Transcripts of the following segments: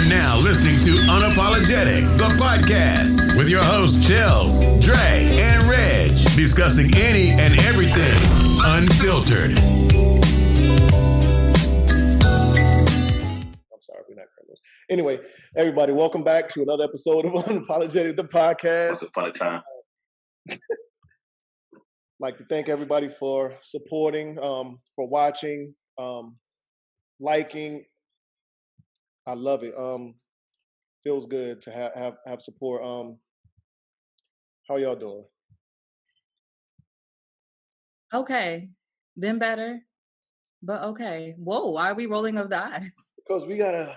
You're now listening to Unapologetic, the podcast, with your hosts, Chels, Dre, and Reg, discussing any and everything unfiltered. I'm sorry, we're not criminals. Anyway, everybody, welcome back to another episode of Unapologetic, the podcast. It's a fun time. Like to thank everybody for supporting, for watching, liking. I love it. Feels good to have support. How y'all doing? Okay, been better, but okay. Whoa, why are we rolling of the eyes? Because we gotta.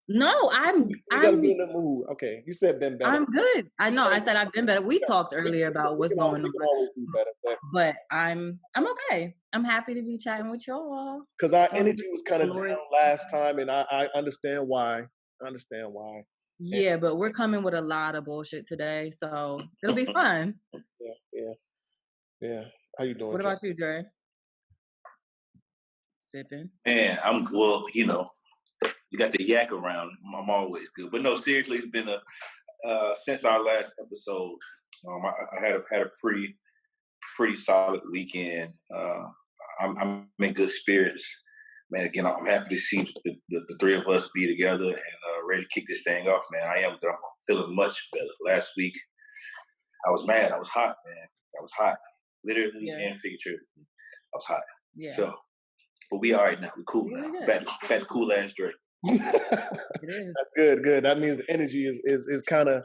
No, I'm be in the mood. Okay, you said been better. I'm good. I know. I said I've been better. We talked earlier about what's going on. We can always be better, but I'm okay. I'm happy to be chatting with y'all. Because our energy was kind of down last time, and I understand why. Yeah, but we're coming with a lot of bullshit today, so it'll be fun. Yeah. How you doing? What about you, Dre? Sipping. Man, I'm well. You got the yak around. I'm always good. But no, seriously, it's been since our last episode. I had a pretty solid weekend. I'm in good spirits, man. Again, I'm happy to see the three of us be together and ready to kick this thing off, man. I'm feeling much better. Last week, I was mad. I was hot, man. I was hot, literally and figuratively. I was hot. Yeah. So, but we all right now. We cool now. Back to cool ass Dre. That's good. That means the energy is kind of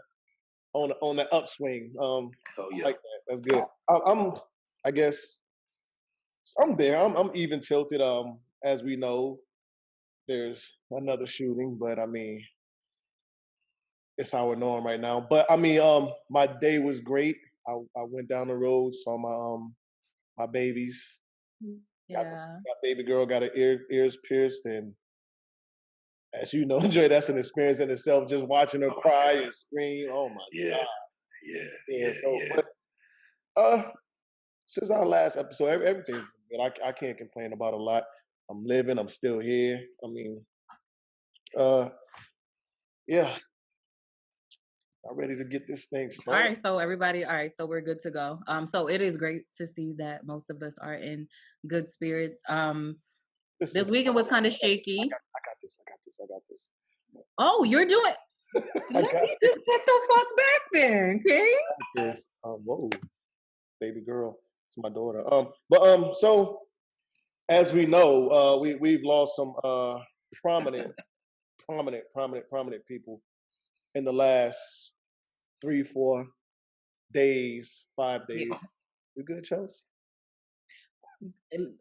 on the upswing. Oh yeah, like that. That's good. I guess I'm there. I'm even tilted. As we know, there's another shooting, but I mean, it's our norm right now. But I mean, my day was great. I went down the road, saw my babies. Yeah. Got baby girl got her ears pierced, and as you know, Joy, that's an experience in itself. Just watching her cry and scream. Oh my God. Yeah. But since our last episode, everything's good. I can't complain about a lot. I'm living. I'm still here. I mean, yeah. I'm ready to get this thing started. All right, so everybody, so we're good to go. So it is great to see that most of us are in good spirits. This weekend was kind of shaky. I got this. Oh, you're doing. Let me just take the fuck back then, okay? Whoa, baby girl, it's my daughter. But so as we know, we've lost some prominent people in the last 3-4 days, 5 days. Yeah. You good, Chelsea?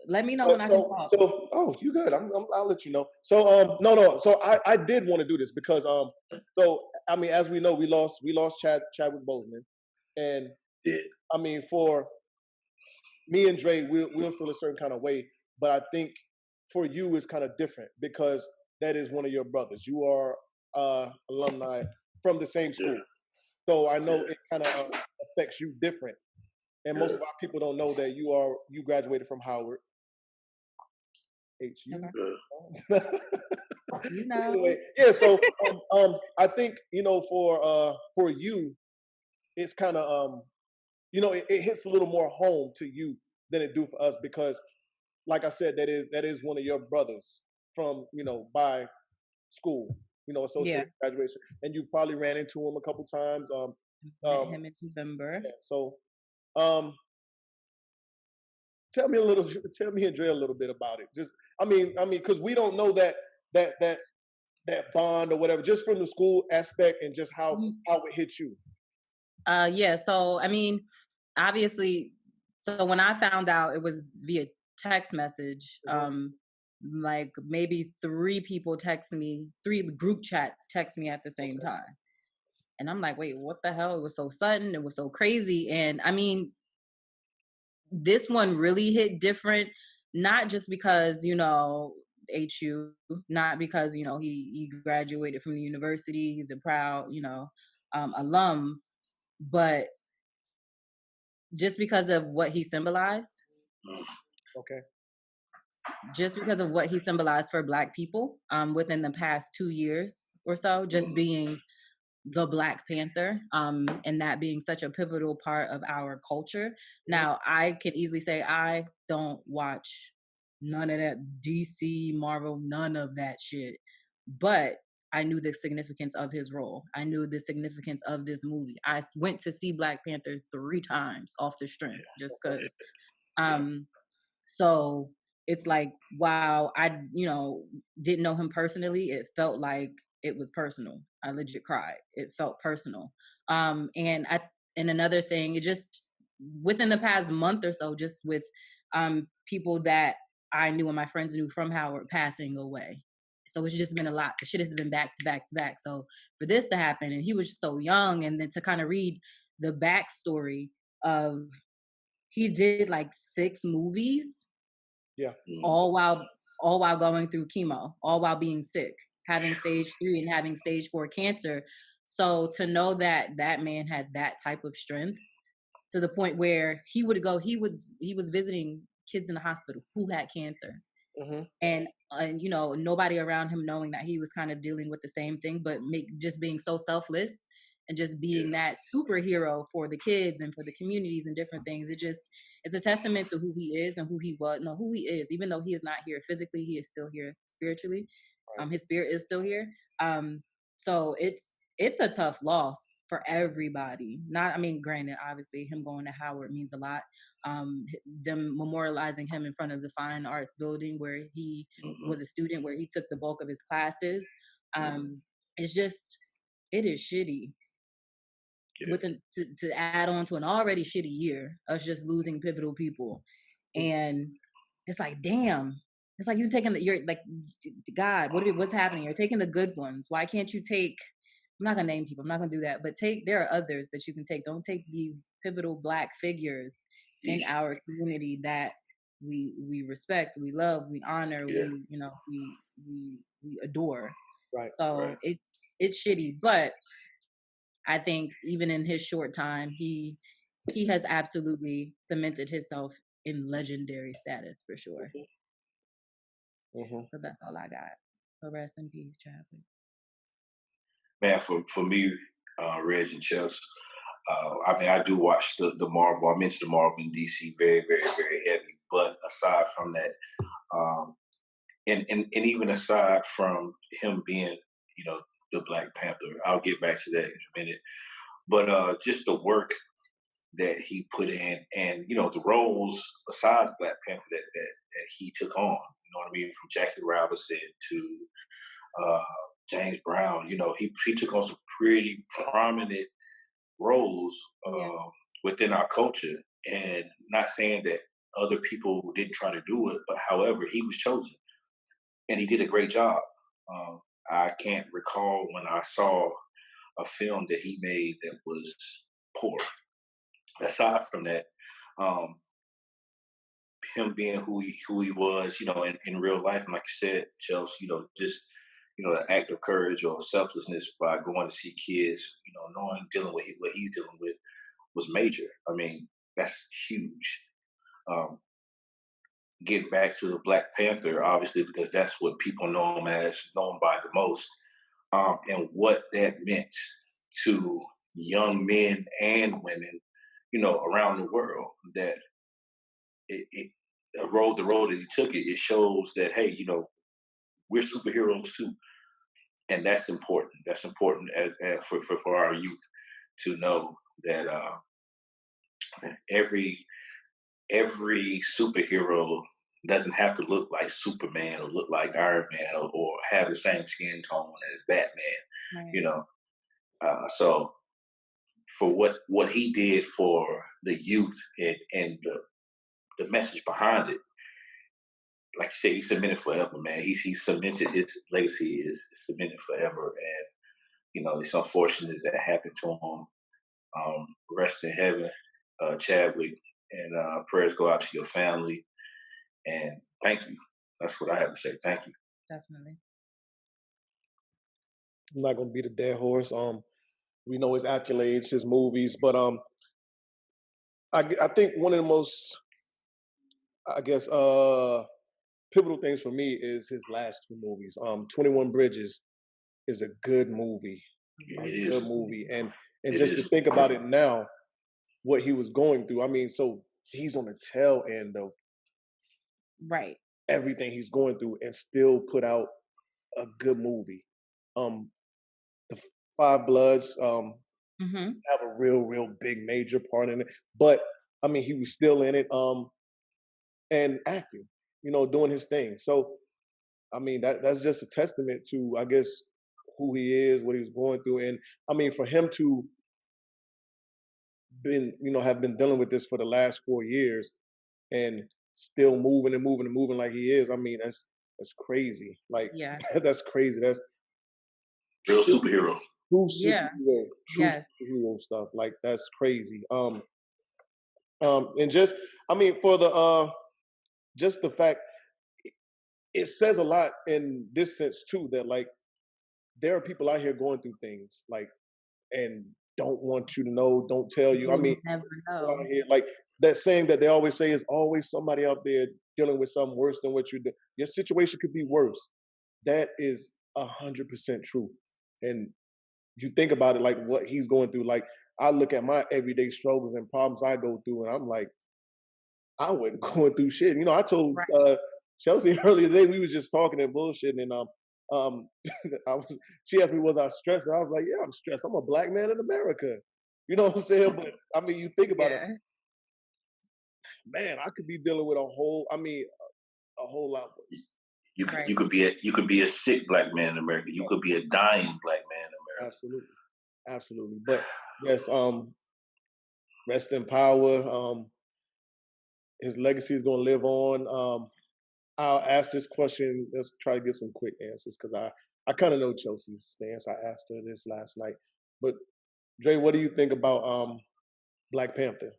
Let me know when I can talk. You good? I'll let you know. So no. So I did want to do this because so I mean, as we know, we lost Chadwick Boseman, and I mean, for me and Dre, we'll feel a certain kind of way, but I think for you it's kind of different because that is one of your brothers. You are alumni from the same school, so I know it kind of affects you different. And most of our people don't know that you graduated from Howard. HU. You know. Anyway, yeah. So I think for you, it's kind of it hits a little more home to you than it do for us because, like I said, that is one of your brothers from by school, associated graduation, and you probably ran into him a couple times. Met him in November. Yeah, so. Tell me and Dre a little bit about it. Just, I mean, because we don't know that bond or whatever, just from the school aspect and just how it hit you. Yeah. So I mean, obviously, so when I found out, it was via text message. Like maybe 3 people text me, 3 group chats text me at the same time. And I'm like, wait, what the hell? It was so sudden. It was so crazy. And I mean, this one really hit different, not just because, HU, not because, he graduated from the university. He's a proud, alum, but just because of what he symbolized. Okay. just because of what he symbolized for Black people within the past 2 years or so, just being the Black Panther, and that being such a pivotal part of our culture. Now, I can easily say I don't watch none of that DC, Marvel, none of that shit. But I knew the significance of his role. I knew the significance of this movie. I went to see Black Panther 3 times off the strength just because. So it's like, wow, I, didn't know him personally. It felt like it was personal. I legit cried. It felt personal. And another thing, it just within the past month or so, just with people that I knew and my friends knew from Howard passing away. So it's just been a lot. The shit has been back to back to back. So for this to happen, and he was just so young, and then to kind of read the backstory of he did like 6 movies. Yeah. All while going through chemo, all while being sick, having stage 3 and having stage 4 cancer. So to know that that man had that type of strength to the point where he was visiting kids in the hospital who had cancer. And nobody around him knowing that he was kind of dealing with the same thing, but just being so selfless and just being that superhero for the kids and for the communities and different things. It's a testament to who he is and who he was. No, who he is, even though he is not here physically, he is still here spiritually. His spirit is still here. So it's a tough loss for everybody. Granted, obviously him going to Howard means a lot. Them memorializing him in front of the Fine Arts building where he was a student, where he took the bulk of his classes. It is shitty. To add on to an already shitty year, us just losing pivotal people. And it's like, damn. It's like you're taking you're like, God, what's happening? You're taking the good ones. Why can't you take, I'm not gonna name people, I'm not gonna do that, but there are others that you can take. Don't take these pivotal Black figures in our community that we respect, we love, we honor, we adore. Right. So it's shitty, but I think even in his short time, he has absolutely cemented himself in legendary status for sure. So that's all I got. So rest in peace, Chadwick. Man, for me, Reg and Chels, I do watch the Marvel. I mentioned the Marvel and DC very, very, very heavy. But aside from that, and even aside from him being, the Black Panther, I'll get back to that in a minute. But just the work that he put in, and the roles besides Black Panther that he took on. You know what I mean? From Jackie Robinson to James Brown. He took on some pretty prominent roles within our culture, and not saying that other people didn't try to do it, but however, he was chosen, and he did a great job. I can't recall when I saw a film that he made that was poor. Aside from that, him being who he was, in real life, and like you said, Chelsea, just the act of courage or selflessness by going to see kids, knowing dealing with what he's dealing with was major. I mean, that's huge. Getting back to the Black Panther, obviously, because that's what people know him as, known by the most, and what that meant to young men and women, around the world. That the road that he took, it shows that, hey, we're superheroes too, and that's important. That's important as for our youth to know that every superhero doesn't have to look like Superman or look like Iron Man or have the same skin tone as Batman. Right. So for what he did for the youth and the message behind it, like you said, he cemented forever, man. He cemented, his legacy is cemented forever, and it's unfortunate that happened to him. Rest in heaven, Chadwick, and prayers go out to your family. And thank you. That's what I have to say. Thank you. Definitely. I'm not gonna beat a dead horse. We know his accolades, his movies, but I think one of the most, I guess, pivotal things for me is his last two movies. 21 Bridges is a good movie, It a good is. movie, and It just to is. think about it now, what he was going through. I mean, so he's on the tail end of Right. everything he's going through, and still put out a good movie. Um, the Five Bloods Mm-hmm. have a real big major part in it, but I mean, he was still in it. And acting, doing his thing. So I mean, that's just a testament to, I guess, who he is, what he was going through, and I mean, for him to have been dealing with this for the last 4 years and still moving and moving and moving like he is. I mean, that's crazy. Like Yeah. that's crazy. That's Real true, superhero. true Yeah. superhero, true Yes. superhero stuff. Like that's crazy. And just, I mean, for the just the fact, it says a lot in this sense too, that like there are people out here going through things like, and don't want you to know, don't tell you. I You mean, never people out know. here, like that saying that they always say is always somebody out there dealing with something worse than what you do. Your situation could be worse. That is 100% true. And you think about it, like what he's going through. Like I look at my everyday struggles and problems I go through, and I'm like, I wasn't going through shit. I told Right. Chelsea earlier today, we was just talking and bullshitting, and um, she asked me, was I stressed? And I was like, yeah, I'm stressed. I'm a black man in America. You know what I'm saying? But I mean, you think about it, Yeah. man, I could be dealing with a whole lot worse. Right. You could be a sick black man in America. You could be a dying black man in America. Absolutely, absolutely. But yes, rest in power. His legacy is going to live on. I'll ask this question. Let's try to get some quick answers because I kind of know Chelsea's stance. I asked her this last night. But Dre, what do you think about Black Panther?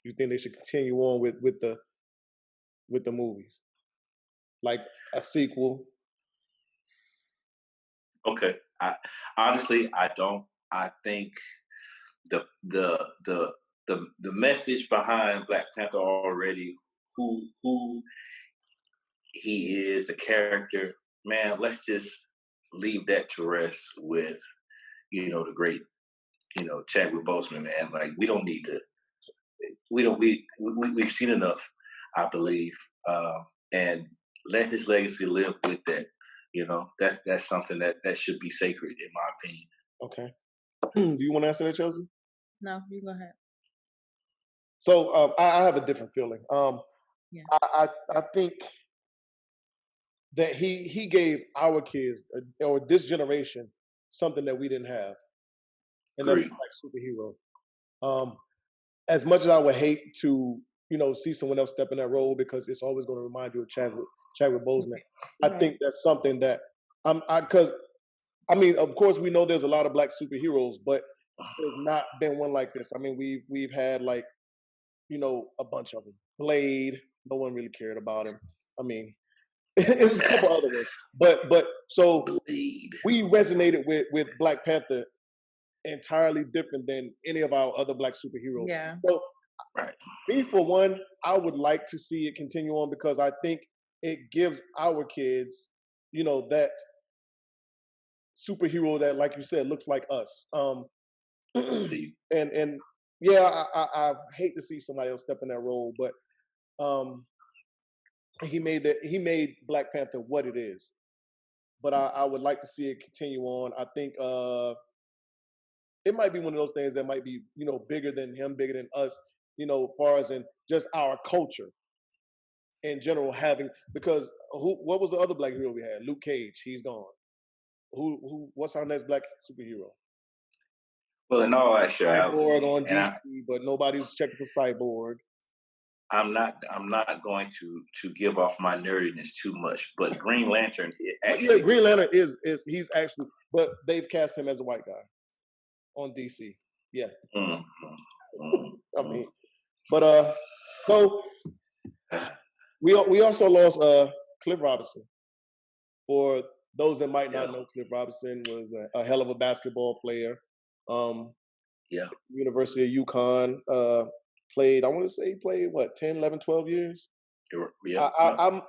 You think they should continue on with the movies, like a sequel? Okay. I don't. I think the the the the message behind Black Panther already, who he is, the character, man, let's just leave that to rest with, the great, Chadwick Boseman, man. Like we don't need to we don't we've seen enough, I believe. And let his legacy live with that. That's something that should be sacred in my opinion. Okay. Do you want to answer that, Chelsea? No, you go ahead. So I have a different feeling. Yeah. I think that he gave our kids or this generation something that we didn't have, and that's Agree. like superhero. As much as I would hate to, see someone else step in that role because it's always going to remind you of Chadwick Boseman. I Right. think that's something that because I mean, of course, we know there's a lot of black superheroes, but there's not been one like this. I mean, we've had like a bunch of them. Blade, no one really cared about him. I mean, it's a couple other ones, but so Lead. we resonated with Black Panther entirely different than any of our other black superheroes. Yeah. So Right. me, for one, I would like to see it continue on because I think it gives our kids, that superhero that, like you said, looks like us. Lead. And yeah, I hate to see somebody else step in that role, but he made Black Panther what it is. But I would like to see it continue on. I think it might be one of those things that might be, bigger than him, bigger than us, as far as in just our culture in general having, because what was the other black hero we had? Luke Cage, he's gone. What's our next black superhero? Well, in all actuality, Cyborg on and DC, but nobody's checking for Cyborg. I'm not going to give off my nerdiness too much, but Green Lantern actually. Yeah, Green Lantern is he's actually, but they've cast him as a white guy on DC. Yeah. I mean, but so we also lost Cliff Robinson. For those that might not know, Cliff Robinson was a hell of a basketball player. University of UConn. I want to say he played, what, 10, 11, 12 years? Yeah.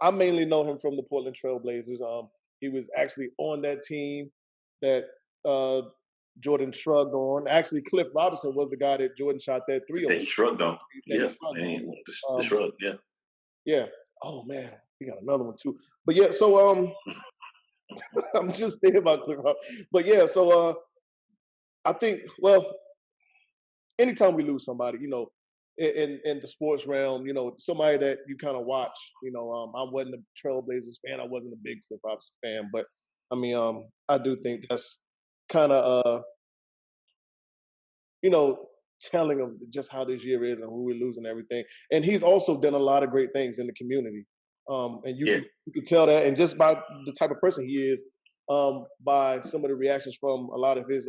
I mainly know him from the Portland Trail Blazers. He was actually on that team that Jordan shrugged on. Actually, Cliff Robinson was the guy that Jordan shot that three That on. he shrugged on. That he Yeah. shrugged And on. the shrug. Yeah. Yeah. Oh man, we got another one too. But yeah, so I'm just thinking about Cliff Robinson. But yeah, so I think anytime we lose somebody, in the sports realm, somebody that you kind of watch, I wasn't a Trailblazers fan, I wasn't a big Cliff Robinson fan, but I mean, I do think that's kind of telling them just how this year is and who we're losing and everything. And he's also done a lot of great things in the community. And you can tell that, and just by the type of person he is, by some of the reactions from a lot of his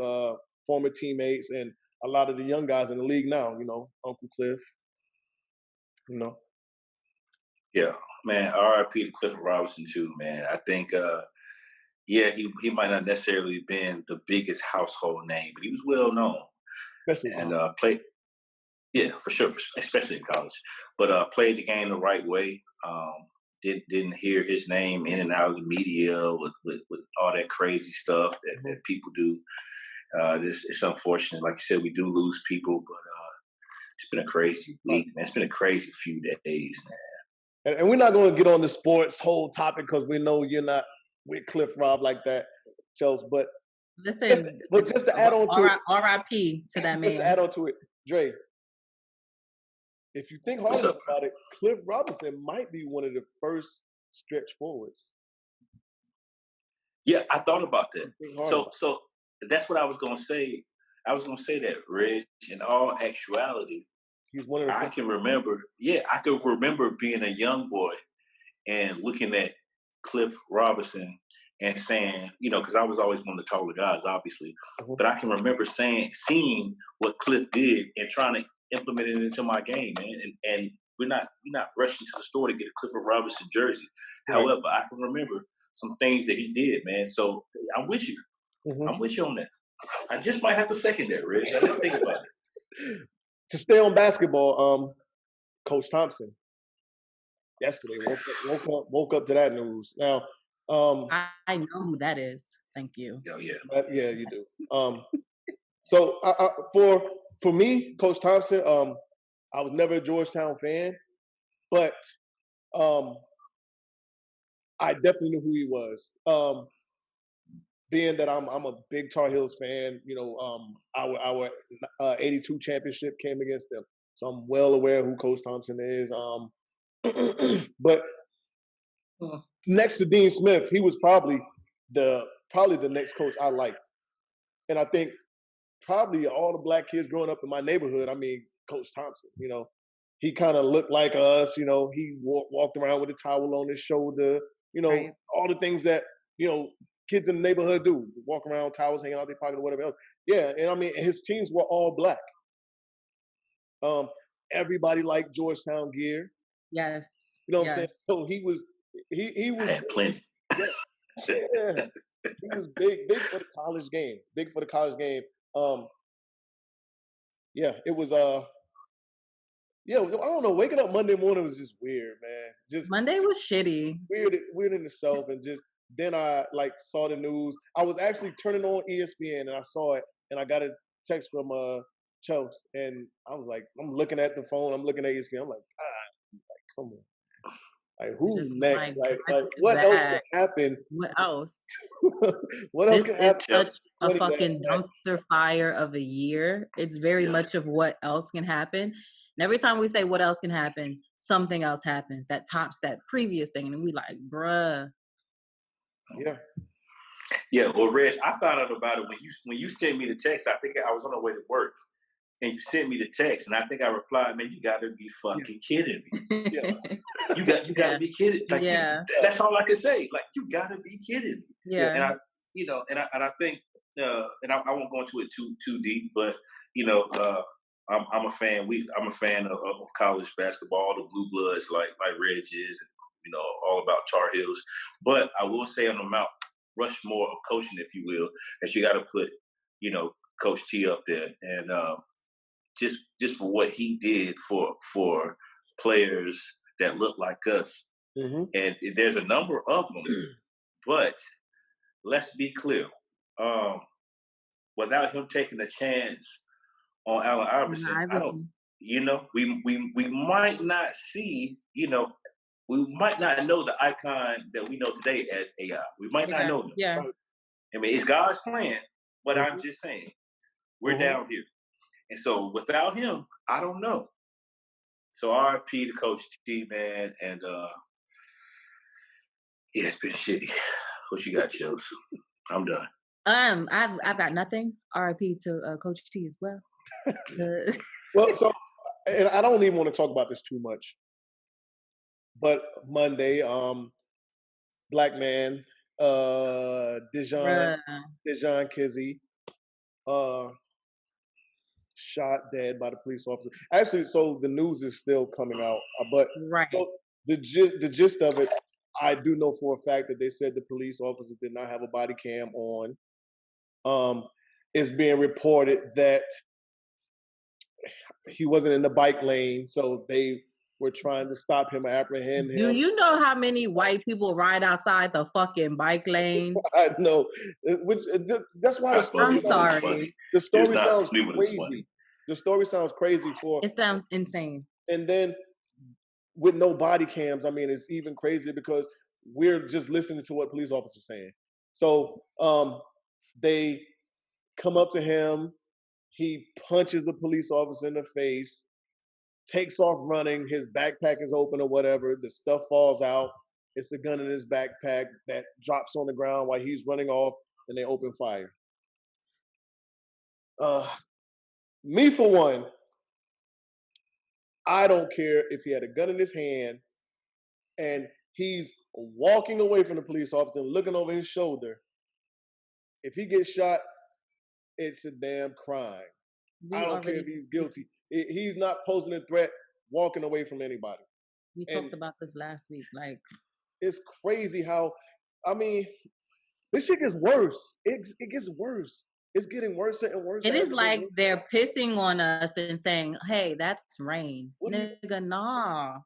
former teammates and a lot of the young guys in the league now, Uncle Cliff, Yeah, man, R.I.P. to Clifford Robinson too, man. I think he might not necessarily been the biggest household name, but he was well known. especially And played, for sure, especially in college. But played the game the right way. Didn't hear his name in and out of the media with all that crazy stuff that people do. It's unfortunate. Like you said, we do lose people, but it's been a crazy week, man. It's been a crazy few days, man. And we're not going to get on the sports whole topic because we know you're not with Cliff Rob like that, Chels. But listen, just to add on to it, R.I.P. to that man. Just to add on to it, Dre, if you think hard enough about it, Cliff Robinson might be one of the first stretch forwards. Yeah, I thought about that. So that's what I was going to say. I was going to say that, Reg, in all actuality, he's one of the I can remember being a young boy and looking at Cliff Robinson and saying, because I was always one of the taller guys, obviously, but I can remember seeing what Cliff did and trying to implement it into my game, man. And we're not rushing to the store to get a Clifford Robinson jersey. Right. However, I can remember some things that he did, man. So I'm with you. I'm with you on that. I just might have to second that, Reg. I didn't think about it. To stay on basketball, Coach Thompson yesterday woke up to that news. Now, I know who that is. Thank you. Oh yeah, yeah, you do. So for me, Coach Thompson, I was never a Georgetown fan, but I definitely knew who he was. Being that I'm a big Tar Heels fan, our '82 championship came against them, so I'm well aware who Coach Thompson is. But next to Dean Smith, he was probably the next coach I liked, and I think probably all the black kids growing up in my neighborhood. I mean, Coach Thompson, he kind of looked like us. He walked around with a towel on his shoulder. Right. All the things that kids in the neighborhood do, walk around, towels hanging out their pocket or whatever else. Yeah, and I mean, his teams were all black. Everybody liked Georgetown gear. Yes. You know what I'm saying? So he was I had plenty. Yeah. He was big for the college game. Big for the college game. Yeah, it was I don't know. Waking up Monday morning was just weird, man. Just Monday was shitty. Weird in itself, and just then I saw the news. I was actually turning on ESPN and I saw it, and I got a text from Chelsea, and I was like, I'm looking at the phone, I'm looking at ESPN, I'm like, come on. Like, who's next? Like what else can happen? What else? What else can happen? This is such a fucking dumpster fire of a year. It's very much of what else can happen. And every time we say what else can happen, something else happens that tops that previous thing. And we like, bruh. Yeah. Yeah, well, Reg, I found out about it when you sent me the text. I think I was on the way to work. And you sent me the text, and I think I replied, "Man, you got to be fucking kidding me! Yeah. You got to be kidding! Like, that's all I could say. Like, you got to be kidding me!" Yeah. And I think, and I won't go into it too deep, but I'm a fan. I'm a fan of college basketball, the blue bloods, like Reg is, and all about Tar Heels. But I will say on the Mount Rushmore of coaching, if you will, that you got to put Coach T up there, and just for what he did for players that look like us. Mm-hmm. And there's a number of them, but let's be clear. Without him taking a chance on Allen Iverson, I don't. We might not see. We might not know the icon that we know today as AI. We might not know him. Yeah. I mean, it's God's plan, but Mm-hmm. I'm just saying we're down here, and so without him, I don't know. So RIP to Coach T, man, and yeah, it's been shitty. What you got, Chills? I'm done. I've got nothing. RIP to Coach T as well. Well, so, and I don't even want to talk about this too much, but Monday, black man, Dijon Kizzy, shot dead by the police officer. Actually, so the news is still coming out, but so the gist of it, I do know for a fact that they said the police officer did not have a body cam on. It's being reported that he wasn't in the bike lane, so they were trying to stop him or apprehend him. Do you know how many white people ride outside the fucking bike lane? I know. That's why I'm sorry. The story sounds crazy. The story sounds crazy It sounds insane. And then with no body cams, I mean, it's even crazier because we're just listening to what police officers are saying. So they come up to him. He punches a police officer in the face, takes off running. His backpack is open or whatever. The stuff falls out. It's a gun in his backpack that drops on the ground while he's running off, and they open fire. Me, for one, I don't care if he had a gun in his hand and he's walking away from the police officer and looking over his shoulder. If he gets shot, it's a damn crime. I don't care if he's guilty. He's not posing a threat walking away from anybody. We talked about this last week. Like, it's crazy how, I mean, this shit gets worse. It gets worse. It's getting worse and worse. It is like they're pissing on us and saying, hey, that's rain. Nigga, nah.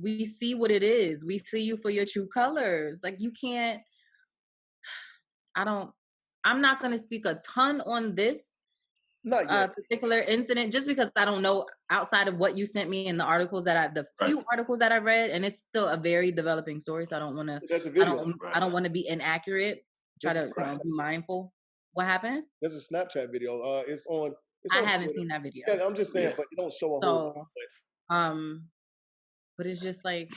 We see what it is. We see you for your true colors. Like, you can't, I'm not going to speak a ton on this particular incident just because I don't know outside of what you sent me in the articles few articles that I read, and it's still a very developing story. So I don't want to, I don't want to be inaccurate. Try to be mindful. What happened? There's a Snapchat video. It's on I haven't seen that video. Yeah, I'm just saying, but you don't show a whole but it's just like,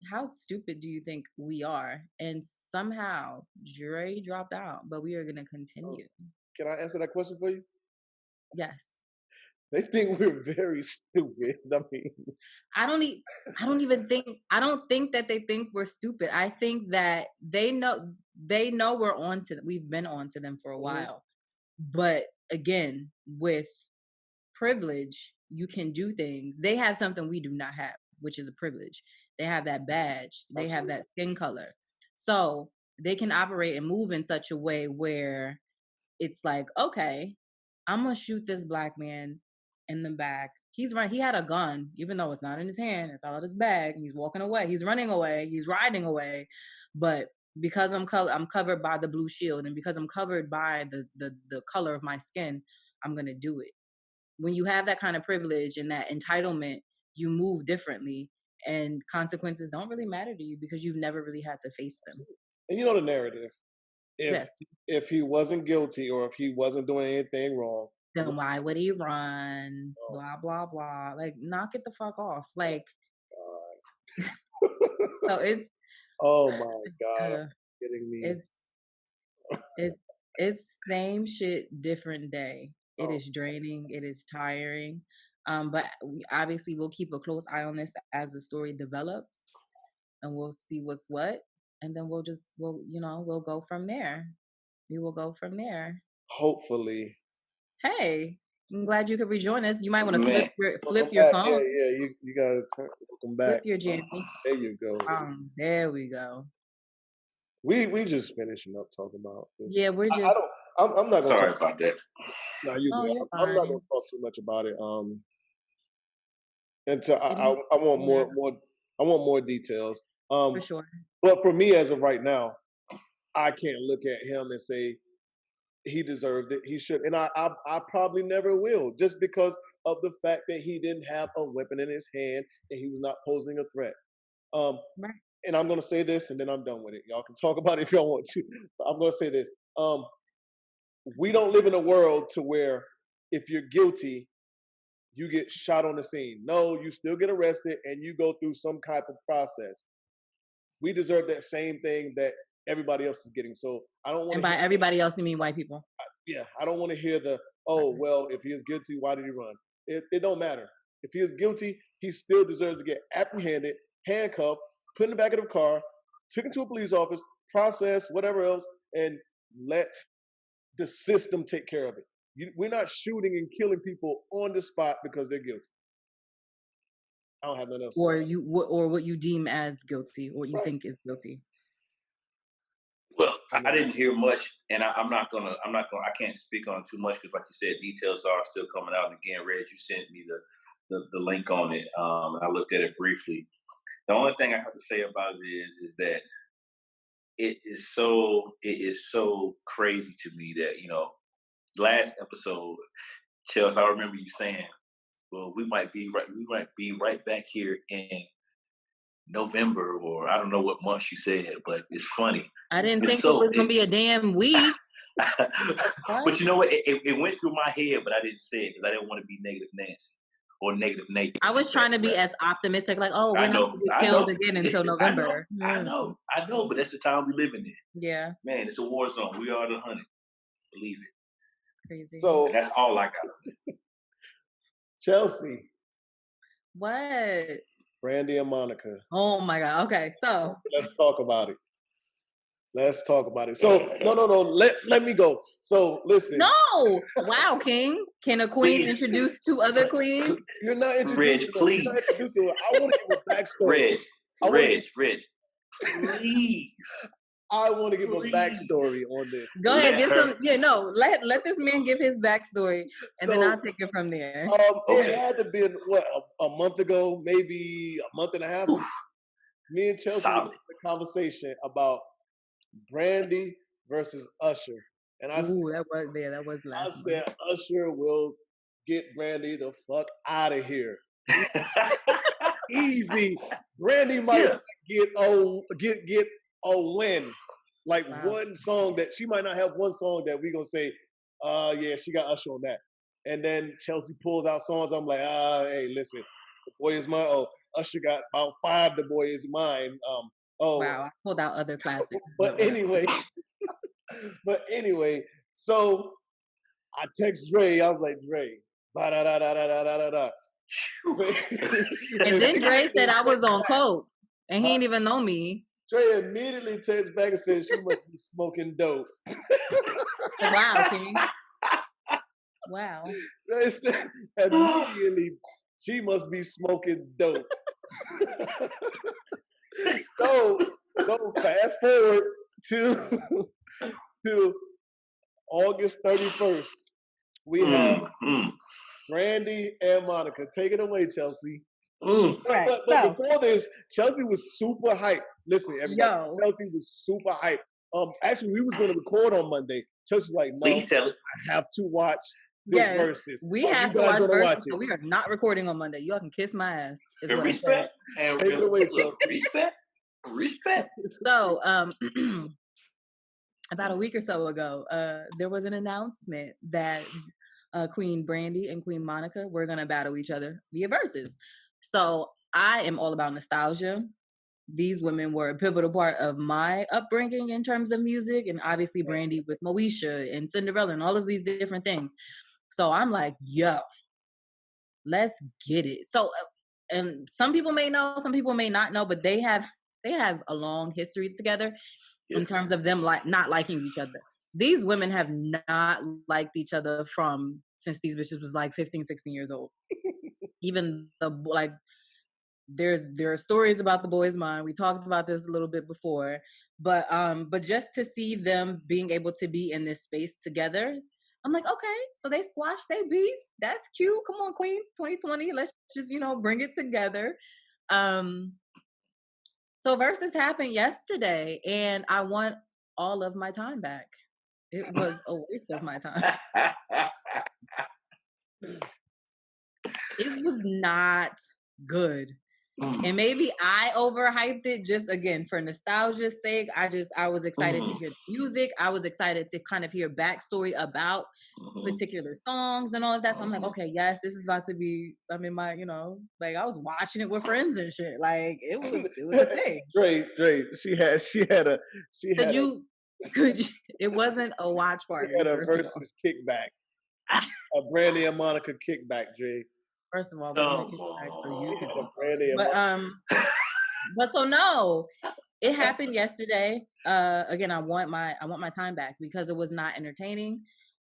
how stupid do you think we are? And somehow Dre dropped out, but we are going to continue. Can I answer that question for you? Yes. They think we're very stupid. I mean, I don't think that they think we're stupid. I think that they know we're on to them. We've been on to them for a while. But again, with privilege, you can do things. They have something we do not have, which is a privilege. They have that badge. They have that skin color. So they can operate and move in such a way where it's like, okay, I'm going to shoot this black man in the back. He had a gun, even though it's not in his hand. It fell out of his bag. He's walking away. He's running away. He's riding away. But because I'm covered by the blue shield, and because I'm covered by the color of my skin, I'm going to do it. When you have that kind of privilege and that entitlement, you move differently, and consequences don't really matter to you because you've never really had to face them. And you know the narrative. If he wasn't guilty or if he wasn't doing anything wrong, then why would he run? Blah, blah, blah. Like, knock it the fuck off. Like, so it's. Oh my God. Kidding me. It's same shit, different day. It is draining. It is tiring. But obviously we'll keep a close eye on this as the story develops, and we'll see what's what. And then we'll go from there. We will go from there. Hopefully. Hey, I'm glad you could rejoin us. You might want to flip your phone. Yeah, you gotta welcome back. Flip your jammy. There you go. There we go. We just finishing up talking about this. Yeah, we're just. I'm not gonna. Sorry about that. No, I'm not gonna talk too much about it. And so I want more details. For sure. But for me, as of right now, I can't look at him and say he deserved it. He should, and I probably never will, just because of the fact that he didn't have a weapon in his hand and he was not posing a threat. Right. And I'm gonna say this, and then I'm done with it. Y'all can talk about it if y'all want to. But I'm gonna say this: we don't live in a world to where if you're guilty, you get shot on the scene. No, you still get arrested and you go through some type of process. We deserve that same thing that everybody else is getting. So I don't want. And by everybody else, you mean white people? Yeah, I don't want to hear the well, if he is guilty, why did he run? It don't matter. If he is guilty, he still deserves to get apprehended, handcuffed, put in the back of the car, taken to a police office, processed, whatever else, and let the system take care of it. We're not shooting and killing people on the spot because they're guilty. I don't have nothing else. Or what you deem as guilty, or what you think is guilty. Well, I didn't hear much, and I can't speak on too much because, like you said, details are still coming out. And again, Reg, you sent me the link on it, and I looked at it briefly. The only thing I have to say about it is that it is so crazy to me that, last episode, Chelsea, I remember you saying, well, we might be right back here in November, or I don't know what month you said, but it's funny. I didn't think it was gonna be a damn week. But you know what? It went through my head, but I didn't say it because I didn't want to be negative Nancy or negative Nate. I was trying to be as optimistic, like, we're not going to get killed again until November. I know, but that's the time we live in. Yeah, man, it's a war zone. We are the hunted. Believe it. Crazy. So and that's all I got. Chelsea. What? Brandy and Monica. Oh my God. Okay, so let's talk about it. So no. Let me go. So listen. No. Wow, King. Can a queen introduce two other queens? You're not introducing Reg, please. You're not introducing them. I want to give a backstory. Reg, please. I want to give a backstory on this. Go ahead, give some. Yeah, no. Let this man give his backstory, and then I'll take it from there. It had to be a month ago, maybe a month and a half. Oof. Me and Chelsea had a conversation about Brandy versus Usher, and I said that was last. I said Usher will get Brandy the fuck out of here. Easy. Brandy might get a win. Like one song that she might not have one song that we gonna say, yeah, she got Usher on that. And then Chelsea pulls out songs. I'm like, hey, listen, The Boy Is Mine. Oh, Usher got about 5 The Boy Is Mine. Wow, I pulled out other classics. But anyway, so I text Dre. I was like, Dre, da da da da da da da da. And then Dre said I was on coke, and he didn't even know me. Dre immediately texts back and says she must be smoking dope. Wow, King. Wow. Immediately, she must be smoking dope. So fast forward to August 31st. We have Brandy and Monica. Take it away, Chelsea. Right. But before this, Chelsea was super hyped. Listen, everybody, Chelsea was super hyped. Actually, we was going to record on Monday. Chelsea's like, no, I have to watch this versus. We have to watch versus, so we are not recording on Monday. Y'all can kiss my ass. Respect. Respect. So, about a week or so ago, there was an announcement that Queen Brandy and Queen Monica were going to battle each other via versus. So I am all about nostalgia. These women were a pivotal part of my upbringing in terms of music, and obviously Brandy with Moesha and Cinderella and all of these different things. So I'm like, yo, let's get it. So, and some people may know, some people may not know, but they have a long history together in terms of them not liking each other. These women have not liked each other since these bitches was like 15, 16 years old. Even there are stories about The Boy's Mind. We talked about this a little bit before, but just to see them being able to be in this space together I'm like, okay, so they squashed their beef. That's cute. Come on, Queens, 2020. Let's just, bring it together. So Versus happened yesterday, and I want all of my time back. It was a waste of my time. It was not good. And maybe I overhyped it just again for nostalgia's sake. I was excited to hear the music. I was excited to kind of hear backstory about particular songs and all of that. So I'm like, okay, yes, this is about to be. I mean, I was watching it with friends and shit. Like it was a thing. Dre, she had a. Could you? It wasn't a watch party. She had a Versus kickback. A Brandy and Monica kickback, Dre. First of all, but so no, it happened yesterday. Again, I want my time back because it was not entertaining.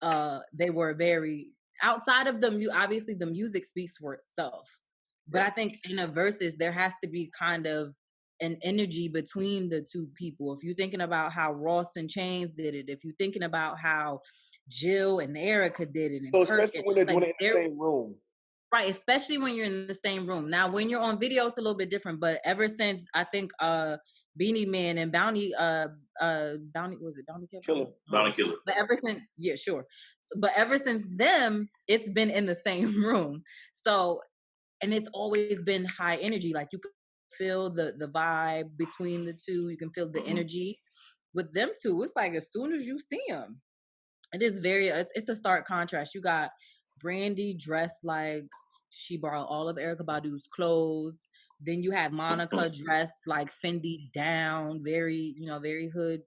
They were very outside of obviously the music speaks for itself, but I think in a Versus there has to be kind of an energy between the two people. If you're thinking about how Ross and Chainz did it, if you're thinking about how Jill and Erica did it, and so especially when they're in the same room. Right, especially when you're in the same room. Now, when you're on video, it's a little bit different. But ever since I think Beanie Man and Bounty was it Bounty Killer? Bounty Killer. But ever since, yeah, sure. But ever since them, it's been in the same room. So, and it's always been high energy. Like you can feel the vibe between the two. You can feel the energy with them two. It's like as soon as you see them, it is it's a stark contrast. You got Brandy dressed like she borrowed all of Erykah Badu's clothes. Then you have Monica dressed like Fendi down, very, very hood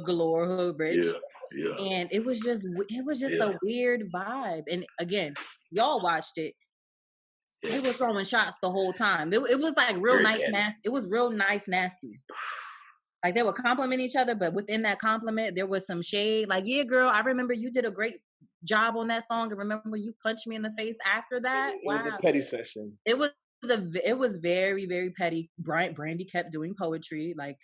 galore, hood rich. Yeah. And it was just a weird vibe. And again, y'all watched it. They were throwing shots the whole time. It was like real nice, nasty. It was real nice, nasty. Like they would compliment each other, but within that compliment, there was some shade. Like, yeah, girl, I remember you did a great job on that song, and remember you punched me in the face after that. It was a petty session. It was very, very petty. Brandy kept doing poetry, like,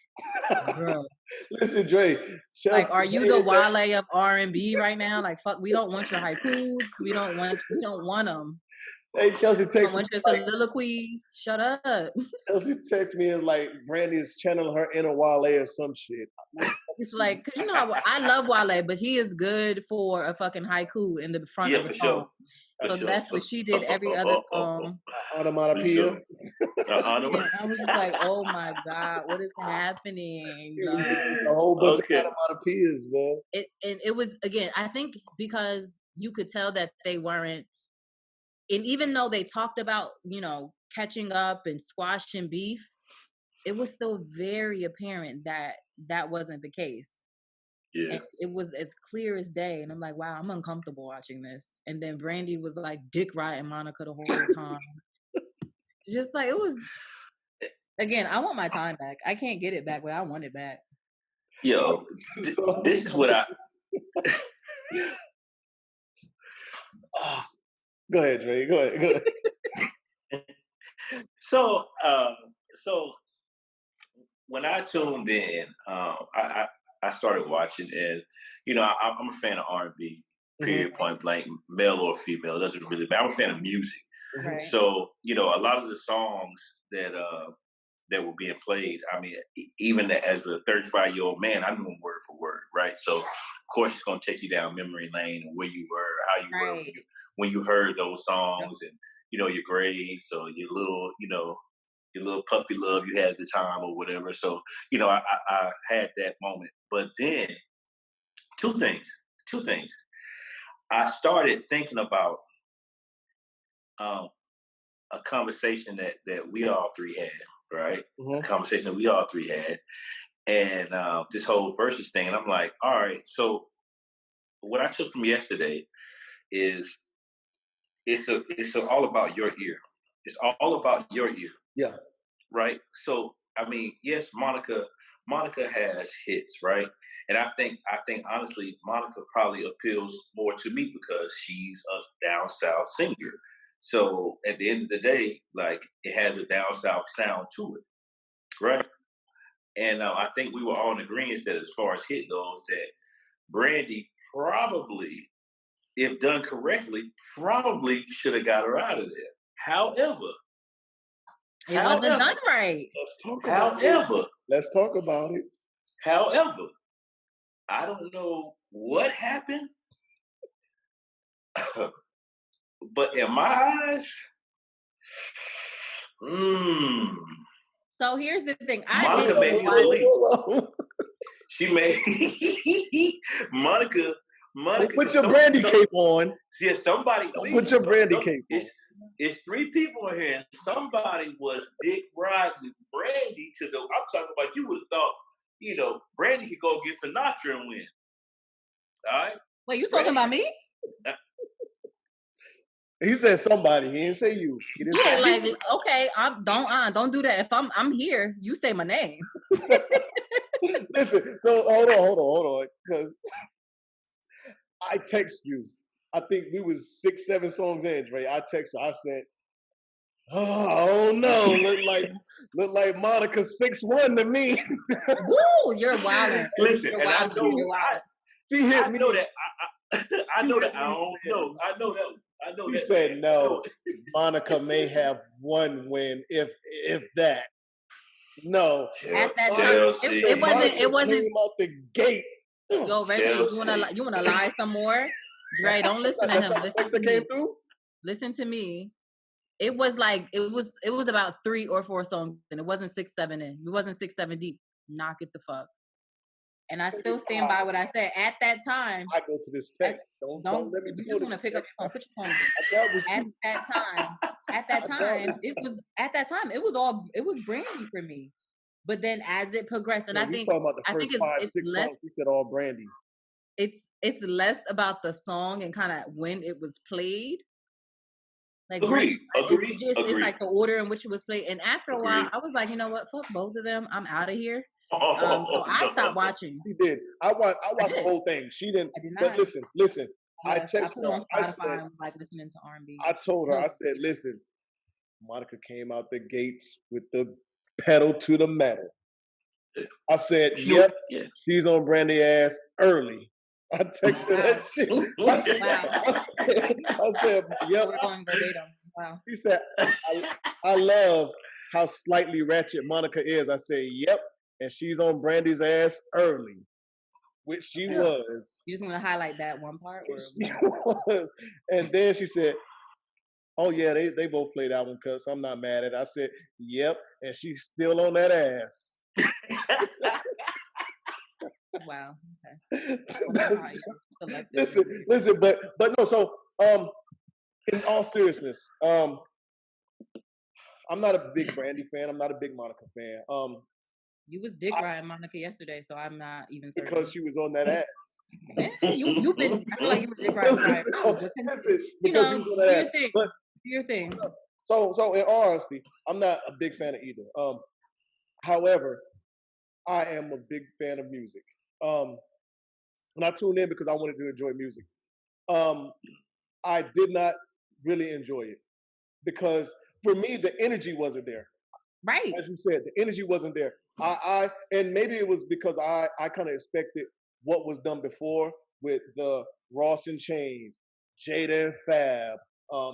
girl. Listen, Dre. Like, are you the Wale of R&B right now? Like, fuck, we don't want your haikus. We don't want them. Hey, Chelsea text me. Soliloquies. Shut up. Chelsea text me and like Brandy's channeling her inner Wale or some shit. It's like, cause I love Wale, but he is good for a fucking haiku in the front of the song. So that's what she did every other song. Onomatopoeia. I was just like, oh my God, what is happening? A whole bunch of onomatopoeias, man. It was, again, I think because you could tell that they weren't, and even though they talked about, catching up and squashing beef, it was still very apparent that that wasn't the case. Yeah. And it was as clear as day. And I'm like, wow, I'm uncomfortable watching this. And then Brandy was like dick riding Monica the whole time. Just like, it was, again, I want my time back. I can't get it back, but I want it back. Yo, this is what I... Go ahead, Dre. Go ahead. So when I tuned in, I started watching, and I'm a fan of R&B. Period. Point blank, male or female, it doesn't really matter. I'm a fan of music. Right. So a lot of the songs that were being played, I mean, even as a 35-year-old man, I knew them word for word, right? So of course it's gonna take you down memory lane and where you were, how you were when you heard those songs, and your grades, so your little puppy love you had at the time or whatever. So I had that moment. But then two things. I started thinking about a conversation that we all three had, right? Mm-hmm. A conversation that we all three had, and this whole Versus thing. And I'm like, all right, so what I took from yesterday is it's all about your ear. It's all about your ear. Yeah. Right? So, I mean, yes, Monica has hits, right? And I think honestly, Monica probably appeals more to me because she's a down south singer. So at the end of the day, like, it has a down south sound to it, right? And I think we were all in agreement that as far as hit goes, that Brandy probably, if done correctly, probably should have got her out of there. However, it wasn't done right. Let's talk about it. Let's talk about it. However, I don't know what happened, but in my eyes, So here's the thing. Monica made me believe. She made Monica. Put your Brandy cape on. Yeah, somebody. Put your Brandy cape on. It's three people in here, and somebody was dick riding Brandy to the. I'm talking about. You would have thought, Brandy could go against Sinatra and win. All right. Wait, you talking about me? He said somebody. He didn't say you. He didn't say like you. Okay, don't do that. If I'm here, you say my name. Listen. So hold on, because I text you. I think we was 6-7 songs in, Dre. I text her. I said, "Oh no, look like Monica 6'1" to me." Woo, you're wild. Listen, you're and wild. She hit me. I know that. I know that. I don't know. I know that. I know She that. said, "No, Monica may have one win, if that." No, at that time, it wasn't came out the gate. Yo, Reggie, you wanna lie some more? Dre, don't listen to him. Listen to me. Listen to me. It was like it was about 3 or 4 songs, and it wasn't 6-7 in. It wasn't 6-7 deep. Knock it the fuck. And I still stand by what I said. At that time, I go to this text. Don't let me do you just want to pick up your phone. Put your phone down. At that time, it was Brandy for me. But then as it progressed, and I think it's less. Songs, we said all Brandy. It's less about the song and kind of when it was played. Like Agreed. It's like the order in which it was played. And after a while, I was like, you know what? Fuck both of them. I'm out of here. So I stopped watching. She did. I watched the whole thing. She didn't. I did not. But listen. Yeah, I texted her. I said, like listening to R&B. I told her. I said, listen. Monica came out the gates with the pedal to the metal. I said, yep. She's on Brandy ass early. I texted that shit. I said, yep. We're going verbatim. Wow. She said, I love how slightly ratchet Monica is. I said, yep. And she's on Brandy's ass early, which she was. You just want to highlight that one part? Or? She was. And then she said, oh, yeah, they both played that one, cuz I'm not mad at it. I said, yep. And she's still on that ass. Wow. Okay. Listen, but no. So, in all seriousness, I'm not a big Brandy fan. I'm not a big Monica fan. You was dick riding Monica yesterday, so I'm not even certain. Because she was on that ass. You've been. I feel like you were dick riding. Because she was on that ass. But your thing. So in all honesty, I'm not a big fan of either. However, I am a big fan of music. When I tuned in because I wanted to enjoy music, I did not really enjoy it because for me the energy wasn't there. Right. As you said, the energy wasn't there. And maybe it was because I kind of expected what was done before with the Ross and Chains, Jada and Fab,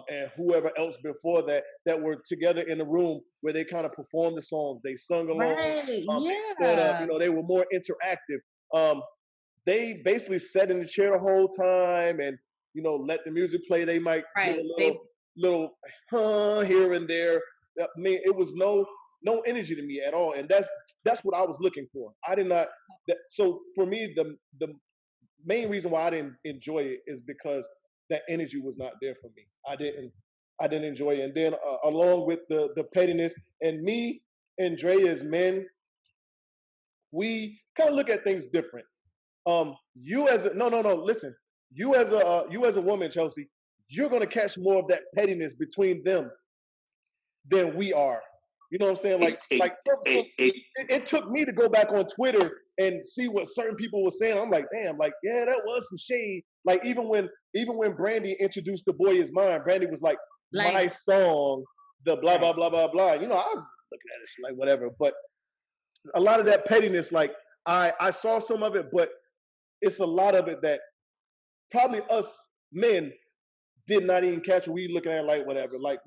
and whoever else before that were together in a room where they kind of performed the songs. They sung along. Right. They stood up. They were more interactive. They basically sat in the chair the whole time and, let the music play. They might give a little here and there. I mean, it was no energy to me at all. And that's what I was looking for. I did not. So for me, the main reason why I didn't enjoy it is because that energy was not there for me. I didn't enjoy it. And then along with the pettiness, and me and Dre as men, we kind of look at things different. Listen. You as a woman, Chelsea, you're gonna catch more of that pettiness between them than we are. You know what I'm saying? It took me to go back on Twitter and see what certain people were saying. I'm like, damn, yeah, that was some shade. Like even when Brandy introduced "The Boy Is Mine," Brandy was like my song, the blah blah blah blah blah. I'm looking at it like whatever. But a lot of that pettiness, I saw some of it, but it's a lot of it that probably us men did not even catch. We looking at it like whatever. Like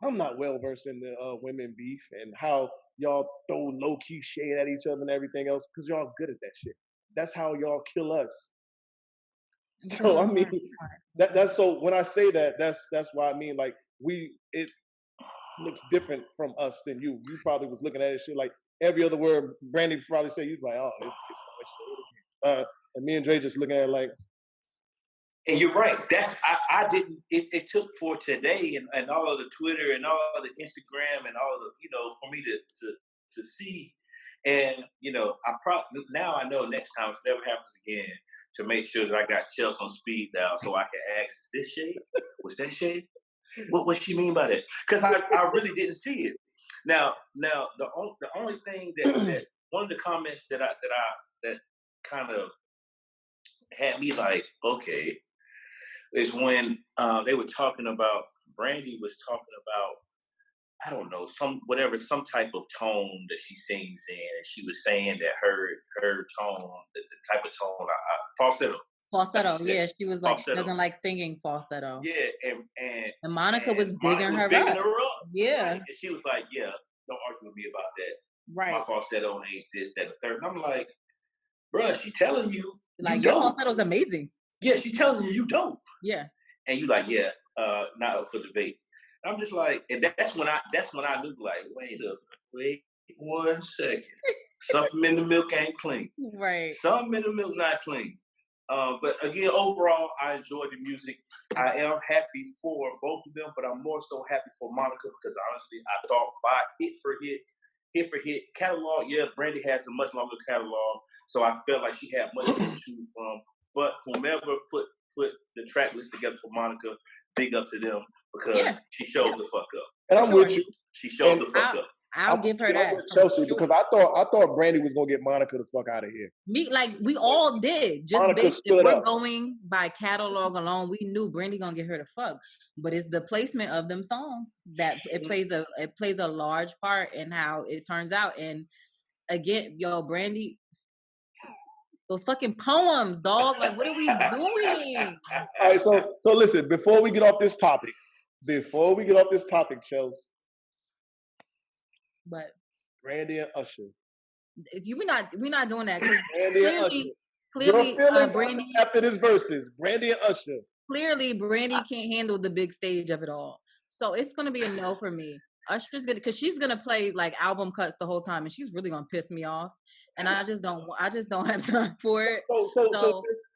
I'm not well versed in the women beef and how y'all throw low key shade at each other and everything else because y'all good at that shit. That's how y'all kill us. So I mean, that's so when I say that, that's why I mean like it looks different from us than you. You probably was looking at it shit like every other word Brandy probably say. You like, oh, it's and me and Dre just looking at it like. And you're right. I didn't. It took for today and all of the Twitter and all of the Instagram and all the for me to see, and now I know next time if it never happens again to make sure that I got Chelsea on speed dial so I can ask, is this shade? Was that shade? What she mean by that? Because I really didn't see it. Now the only thing that one of the comments that kind of had me like, okay, is when they were talking about, Brandy was talking about, I don't know, some type of tone that she sings in, and she was saying that her tone, the type of tone, falsetto. Yeah, she was like, falsetto. She doesn't like singing falsetto. Yeah, and Monica was bigging her up. Yeah, right? And she was like, yeah, don't argue with me about that. Right. My falsetto ain't this, that, the third. And I'm like, bruh, she telling you, like, your falsetto's amazing. Yeah, she's telling you don't. Yeah. And you like, yeah, not up for debate. I'm just like, and that's when I knew, like, wait 1 second. Something in the milk ain't clean. Right. Something in the milk not clean. But again, overall, I enjoy the music. I am happy for both of them, but I'm more so happy for Monica because honestly, I thought by hit for hit catalog, yeah, Brandy has a much longer catalog, so I felt like she had much to choose from. But whomever put the track list together for Monica, big up to them because she showed the fuck up. And I'm with you. She showed the fuck up. I'll give her that. With Chelsea because I thought Brandy was gonna get Monica the fuck out of here. We all did. Just if we're going by catalog alone, we knew Brandy gonna get her the fuck. But it's the placement of them songs that it plays a large part in how it turns out. And again, Brandy, those fucking poems, dog. Like, what are we doing? All right, so listen, before we get off this topic, Chelsea. But Brandy and Usher. We're not doing that. Brandy and Usher. Clearly, Brandy, after this verses, Brandy and Usher. Clearly, Brandy can't handle the big stage of it all. So it's gonna be a no for me. Usher's because she's gonna play like album cuts the whole time, and she's really gonna piss me off. And I just don't have time for it. So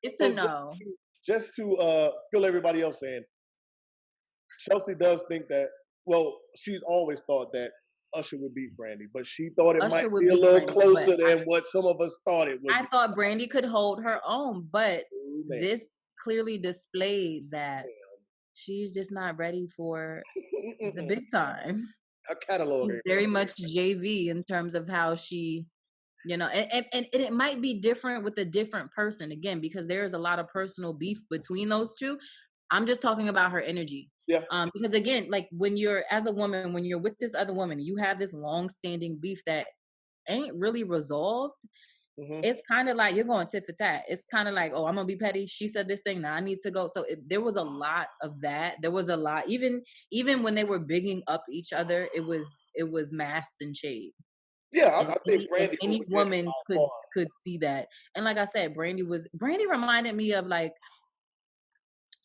it's a no. Just to fill everybody else in, Chelsea does think that. Well, she's always thought that Usher would beat Brandy, but she thought it might be a little closer than what some of us thought it would. I thought Brandy could hold her own, but this clearly displayed that she's just not ready for the big time. Her catalog is very much JV in terms of how she, and it might be different with a different person again because there is a lot of personal beef between those two. I'm just talking about her energy. Yeah. Because again, like when you're as a woman, when you're with this other woman, you have this long-standing beef that ain't really resolved. Mm-hmm. It's kind of like you're going tit for tat. It's kind of like, oh, I'm gonna be petty. She said this thing. Now I need to go. So there was a lot of that. There was a lot. Even when they were bigging up each other, it was masked in shade. Yeah, I think Brandy. Any woman could see that. And like I said, Brandy reminded me of like.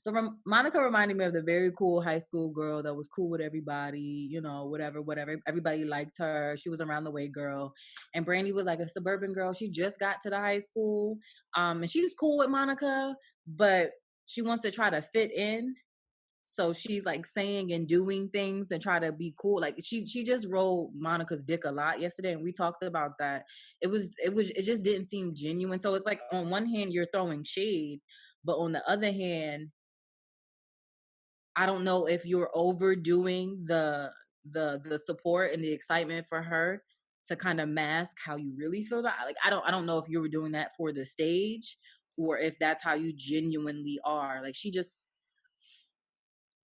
So Monica reminded me of the very cool high school girl that was cool with everybody, whatever. Everybody liked her. She was around the way girl. And Brandy was like a suburban girl. She just got to the high school. And she's cool with Monica, but she wants to try to fit in. So she's like saying and doing things and try to be cool. Like she just rolled Monica's dick a lot yesterday. And we talked about that. It just didn't seem genuine. So it's like on one hand, you're throwing shade, but on the other hand, I don't know if you're overdoing the support and the excitement for her to kind of mask how you really feel about it. Like I don't know if you were doing that for the stage or if that's how you genuinely are. Like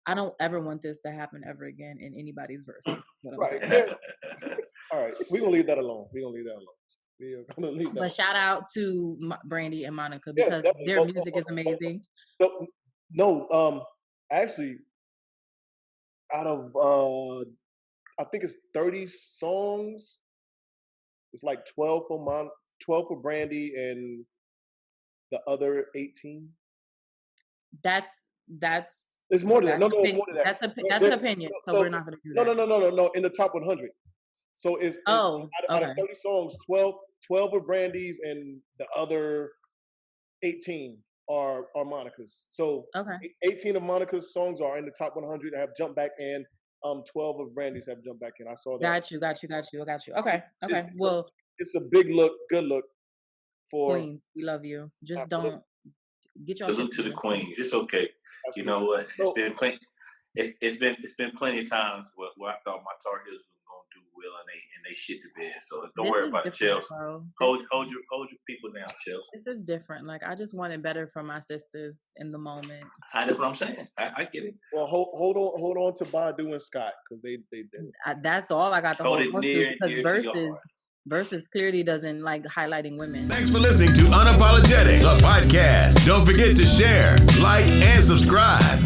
I don't ever want this to happen ever again in anybody's verses. Right. All right. We're gonna leave that alone. We are gonna leave that. But shout out to Brandy and Monica because their music is amazing. So, no, actually, out of I think it's 30 songs. It's like 12 for Brandy, and the other 18. That's It's more than that. No, it's more than that. That's an opinion. So we're not going to do that. No. In the top 100. So it's out of 30 songs, 12 are Brandy's, and the other 18 are Monica's. So 18 of Monica's songs are in the top 100 and have jumped back in. 12 of Brandy's have jumped back in. I saw that. Got you. Okay. Well, it's a big look, good look for Queens. We love you. Just don't get your salute to the Queens. It's okay. Absolutely. You know what? It's been plenty of times where I thought my Tar Heels was gonna do well and they shit the bed. So don't worry about it, Chelsea. Hold your people down, Chelsea. This is different. Like I just wanted better for my sisters in the moment. That's what I'm saying. I get it. Well, hold on to Badu and Scott because they did. That's all I got to hold on to because Versus clearly doesn't like highlighting women. Thanks for listening to Unapologetic, the podcast. Don't forget to share, like, and subscribe.